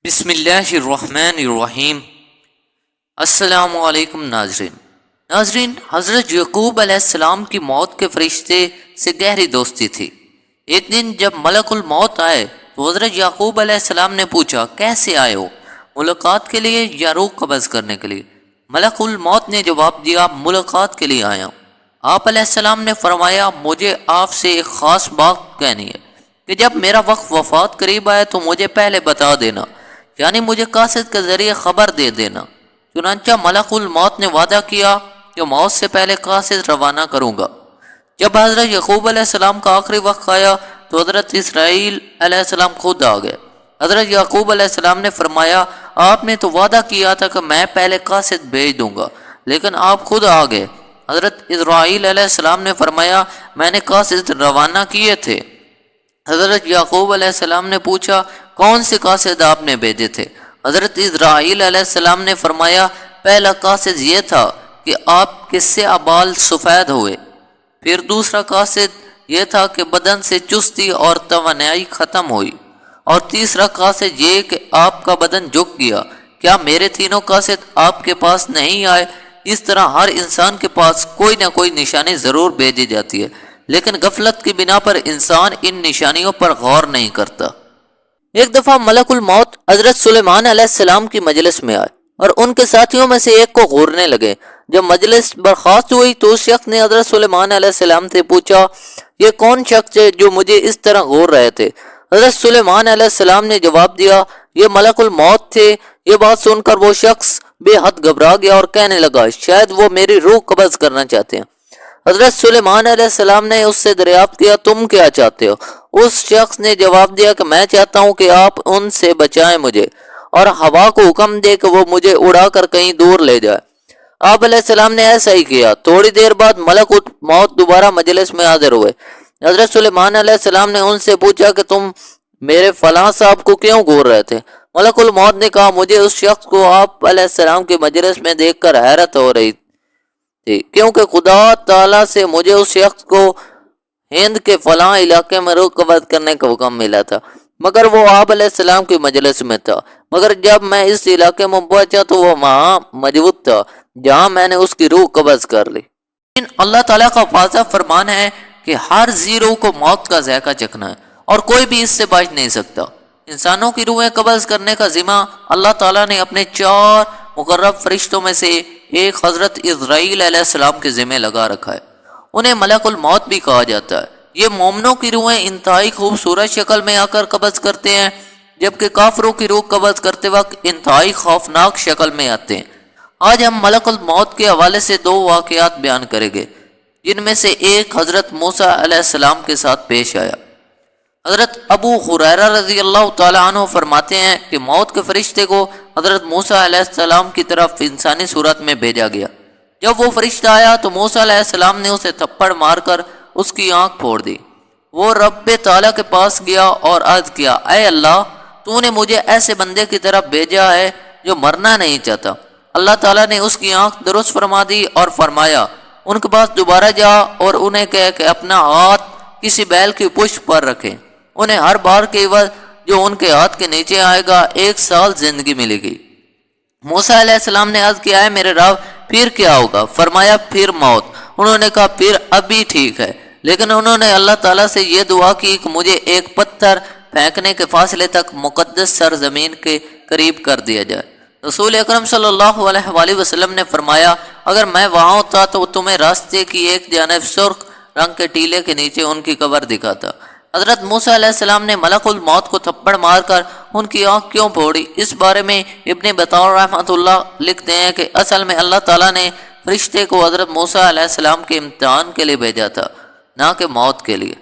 بسم اللہ الرحمن الرحیم۔ السلام علیکم ناظرین، حضرت یعقوب علیہ السلام کی موت کے فرشتے سے گہری دوستی تھی۔ ایک دن جب ملک الموت آئے تو حضرت یعقوب علیہ السلام نے پوچھا، کیسے آئے ہو، ملاقات کے لیے یا روح قبض کرنے کے لیے؟ ملک الموت نے جواب دیا، ملاقات کے لیے آیا ہوں۔ آپ علیہ السلام نے فرمایا، مجھے آپ سے ایک خاص بات کہنی ہے کہ جب میرا وقت وفات قریب آئے تو مجھے پہلے بتا دینا، یعنی مجھے قاصد کے ذریعے خبر دے دینا۔ چنانچہ ملک الموت نے وعدہ کیا کہ موت سے پہلے قاصد روانہ کروں گا۔ جب حضرت یعقوب علیہ السلام کا آخری وقت آیا تو حضرت اسرائیل علیہ السلام خود آ گئے۔ حضرت یعقوب علیہ السلام نے فرمایا، آپ نے تو وعدہ کیا تھا کہ میں پہلے قاصد بھیج دوں گا، لیکن آپ خود آ گئے۔ حضرت اسرائیل علیہ السلام نے فرمایا، میں نے قاصد روانہ کیے تھے۔ حضرت یعقوب علیہ السلام نے پوچھا، کون سے قاصد آپ نے بھیجے تھے؟ حضرت اسرائیل علیہ السلام نے فرمایا، پہلا قاصد یہ تھا کہ آپ کے سیاہ بال سفید ہوئے، پھر دوسرا قاصد یہ تھا کہ بدن سے چستی اور توانائی ختم ہوئی، اور تیسرا قاصد یہ کہ آپ کا بدن جھک گیا۔ کیا میرے تینوں قاصد آپ کے پاس نہیں آئے؟ اس طرح ہر انسان کے پاس کوئی نہ کوئی نشانی ضرور بھیجی جاتی ہے، لیکن غفلت کی بنا پر انسان ان نشانیوں پر غور نہیں کرتا۔ ایک دفعہ ملک الموت حضرت سلیمان علیہ السلام کی مجلس میں آئے اور ان کے ساتھیوں میں سے ایک کو گھورنے لگے۔ جب مجلس برخاست ہوئی تو اس شخص نے حضرت سلیمان علیہ السلام سے پوچھا، یہ کون شخص ہے جو مجھے اس طرح گھور رہے تھے؟ حضرت سلیمان علیہ السلام نے جواب دیا، یہ ملک الموت تھے۔ یہ بات سن کر وہ شخص بے حد گھبرا گیا اور کہنے لگا، شاید وہ میری روح قبض کرنا چاہتے ہیں۔ حضرت سلیمان علیہ السلام نے اس سے دریافت کیا، تم کیا چاہتے ہو؟ اس شخص نے جواب دیا کہ میں چاہتا ہوں کہ آپ ان سے بچائیں مجھے، اور ہوا کو حکم دے کہ وہ مجھے اڑا کر کہیں دور لے جائے۔ آپ علیہ السلام نے ایسا ہی کیا۔ تھوڑی دیر بعد ملک موت دوبارہ مجلس میں حاضر ہوئے۔ حضرت سلیمان علیہ السلام نے ان سے پوچھا کہ تم میرے فلاں صاحب کو کیوں گھور رہے تھے؟ ملک الموت نے کہا، مجھے اس شخص کو آپ علیہ السلام کی مجلس میں دیکھ کر حیرت ہو رہی تھی، کیونکہ خدا تعالیٰ سے مجھے اس شخص کو ہند کے فلاں علاقے میں روح قبض کرنے کا حکم ملا تھا، مگر وہ آپ علیہ السلام کی مجلس میں تھا۔ مگر جب میں اس علاقے میں پہنچا تو وہ وہاں موجود تھا جہاں میں نے اس کی روح قبض کر لی۔ لیکن اللہ تعالیٰ کا واضح فرمان ہے کہ ہر ذی روح کو موت کا ذائقہ چکھنا ہے اور کوئی بھی اس سے بچ نہیں سکتا۔ انسانوں کی روحیں قبض کرنے کا ذمہ اللہ تعالیٰ نے اپنے 4 مقرب فرشتوں میں سے ایک حضرت اسرائیل علیہ السلام کے ذمہ لگا رکھا ہے۔ انہیں ملک الموت بھی کہا جاتا ہے۔ یہ مومنوں کی روحیں انتہائی خوبصورت شکل میں آ کر قبض کرتے ہیں، جبکہ کافروں کی روح قبض کرتے وقت انتہائی خوفناک شکل میں آتے ہیں۔ آج ہم ملک الموت کے حوالے سے 2 واقعات بیان کریں گے، جن میں سے ایک حضرت موسیٰ علیہ السلام کے ساتھ پیش آیا۔ حضرت ابو ہریرہ رضی اللہ تعالیٰ عنہ فرماتے ہیں کہ موت کے فرشتے کو حضرت موسیٰ علیہ السلام کی طرف انسانی صورت میں بھیجا گیا۔ جب وہ فرشتہ آیا تو موسیٰ علیہ السلام نے اسے تھپڑ مار کر اس کی آنکھ پھوڑ دی۔ وہ رب تعالیٰ کے پاس گیا اور عرض کیا، اے اللہ، تو نے مجھے ایسے بندے کی طرف بھیجا ہے جو مرنا نہیں چاہتا۔ اللہ تعالیٰ نے اس کی آنکھ درست فرما دی اور فرمایا، ان کے پاس دوبارہ جا اور انہیں کہے کہ اپنا ہاتھ کسی بیل کی پشت پر رکھیں۔ انہیں ہر بار کے عوض جو ان کے ہاتھ کے نیچے آئے گا 1 سال زندگی ملے گی۔ موسیٰ علیہ السلام نے عرض کیا، ہے میرے رب، پھر کیا ہوگا؟ فرمایا، پھر موت۔ انہوں نے کہا، پھر ابھی ٹھیک ہے، لیکن انہوں نے اللہ تعالیٰ سے یہ دعا کی کہ مجھے ایک پتھر پھینکنے کے فاصلے تک مقدس سرزمین کے قریب کر دیا جائے۔ رسول اکرم صلی اللہ علیہ وآلہ وسلم نے فرمایا، اگر میں وہاں ہوتا تو تمہیں راستے کی ایک جانب سرخ رنگ کے ٹیلے کے نیچے ان کی قبر دکھاتا۔ حضرت موسیٰ علیہ السلام نے ملک الموت کو تھپڑ مار کر ان کی آنکھ کیوں پھوڑی؟ اس بارے میں ابن بطور رحمۃ اللہ لکھتے ہیں کہ اصل میں اللہ تعالیٰ نے فرشتے کو حضرت موسیٰ علیہ السلام کے امتحان کے لیے بھیجا تھا، نہ کہ موت کے لیے۔